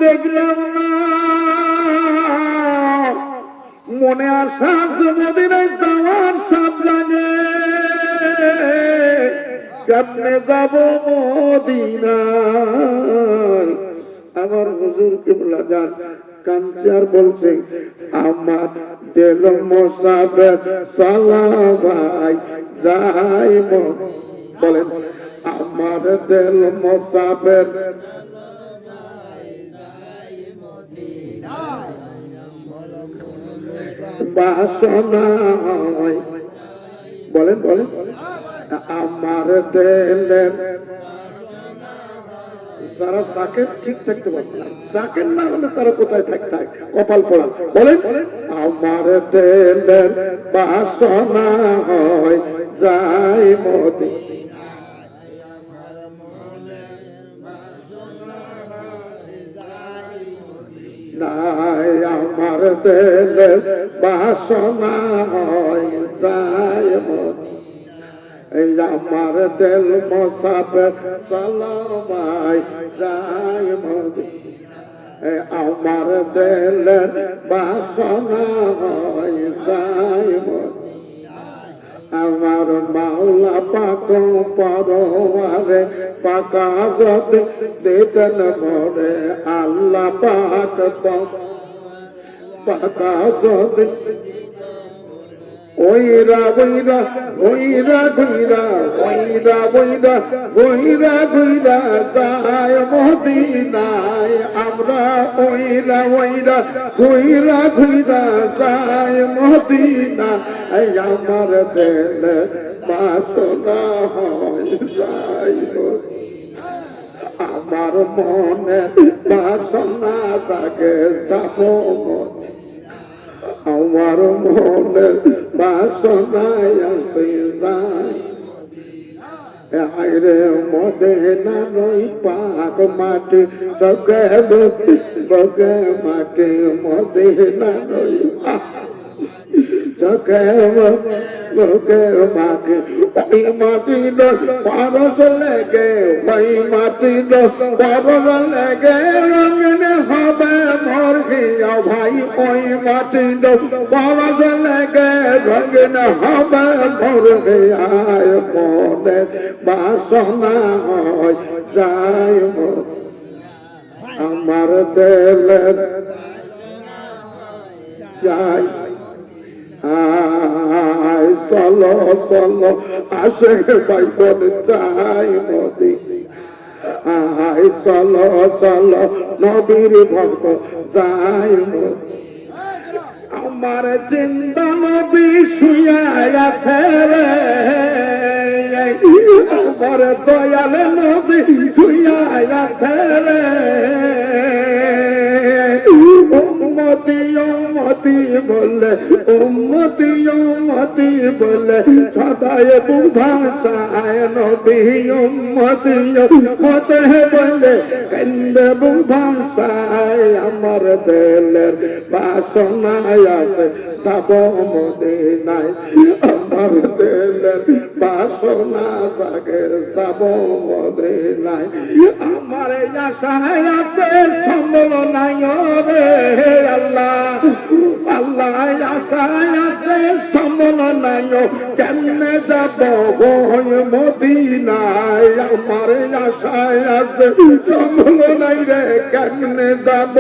দেখলাম না, মনে আশা আছে মদিনায় যাওয়ার সাথ লাগে, কেমনে যাব মদিনায়। আমার হুজুর কিবলা জান কাঁদছে আর বলছে, আমার দিল মোসাফের সালা ভাই যাই বলেন, আমার দিল মোসাফের বাসনা, বলেন বলেন, আমার দিলের যারা জাকের ঠিক থাকতে পারছে না, জাকের না হলে তারা কোথায় থাকতে হয়, কপাল পড়া। বলেন, আমার দিলের বাসনা হয় যাই মদিনায়, আমার দিলের বাসনা হয় যাই মদিনায়, আমার দিল মোসাফের সালামাই যাই মদিনায়, আমার দিলের বাসনা হয় যাই মদিনায়, আমার মাওলা পাক পরওয়ারে পাকা যদি দিতেন মরে, আল্লাহ পাক পাকা যদি ওইরা বইরা ওইরা ঘুইরা ওইরা বইরা ওইরা ঘুইরা যায় মদিনায়, আমরা ওইরা ওইরা ঘুইরা ঘুইরা যায় মদিনায়, আমার দিলে বাসনা হয় যাই মদিনায়, আমার মনে বাসনা থাকে যাব মদিনায়, আমার মনে বাসনায় আছে যাই আইরে মদিনা নই পাক মাটি বগে বগে মাটি, মদিনা নই বগে মাটি, ওই মাটি পরশ লেগে, ওই মাটি পরশ লেগে রঙিন হবে মোর গিয়া ভাই, ওই মাটি পরশ লেগে রঙিন হবে মোর গিয়ায়, মনে বাসনা হয় যাই আমার দিলের যাই আয় চলো চলো আসে ভাই বোন যাই মদিনায়, আয় চলো চলো নবীর ভক্ত যাই মদিনায়, আমার জিন্দা নবী শুয়ে আছে রে, আমার দয়াল নবী শুয়ে আছে রে, উম্মতি উম্মতি বলে উম্মতি উম্মতি বলে সদায় বুভাষায় নবী, উম্মতি উম্মতি বলে কেন্দ্র বুভাষায়, আমার দিলের বাসনায় আছে যাব মদিনায়, আমার দিলের বাসনা জাগে যাব মদিনায়, আমার আশায় আছে সম্বল নাই রে আল্লাহ, আল্লাহ আশায় আছে সম্বল নাই, কেমনে যাব মদিনায়, আমার আশায় আছে সম্বল নাই রে, কেমনে যাব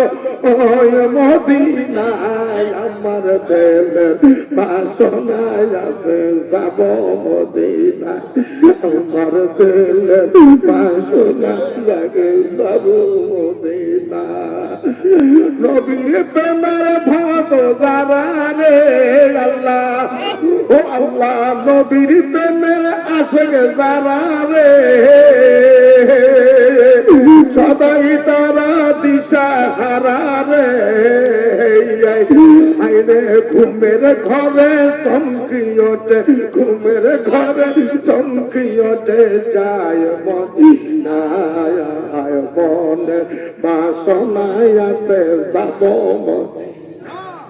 মদিনায়, আমার দিলের বাসনায় আছে যাব মদিনায়, আমার দিলের বাসনা লাগে যাব মদিনায়, নবী প্রেমের ভক্ত যারা রে আল্লাহ, ও আল্লাহ নবীর প্রেমে আসে যারা রে, সদাই তারা দিশা হারা রে, আইরে ঘুমের ঘরে চমকি ওঠে, ঘুমের ঘরে চমকি ওঠে যায় মদিনায়, মনে বাসনায় আছে যাব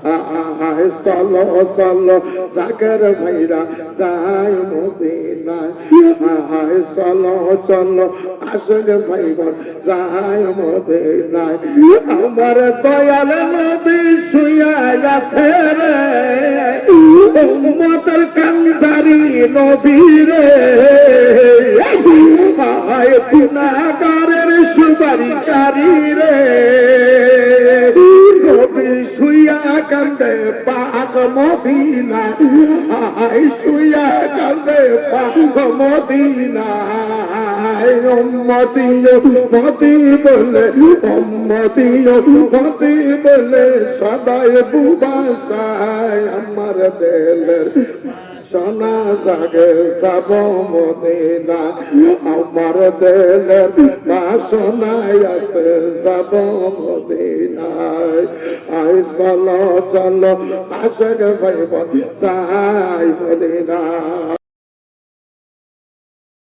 আয় চলো চলো জাগের ভাইরা যাই মদিনায় আয় চলো চলো আশেক ভাইগর যাই মদিনায় আমার দয়াল নবী শুইয়া আছে রে উম্মতের কান্দারি নবী রে আয় গুনাহগারের সুপারিশকারী রে নবী শুইয়া কান্দে পাক মদিনা আয় শুইয়া কান্দে পাক মদিনা উম্মতি উম্মতি বলে উম্মতি উম্মতি বলে সদাই বুবাসায় আমার দিলের সোনা জাগে যাব মদিনা আমার দিলের বাসনায় আছে যাব মদিনায় আই চলো চলো আশেক ভাই যাই মদিনা।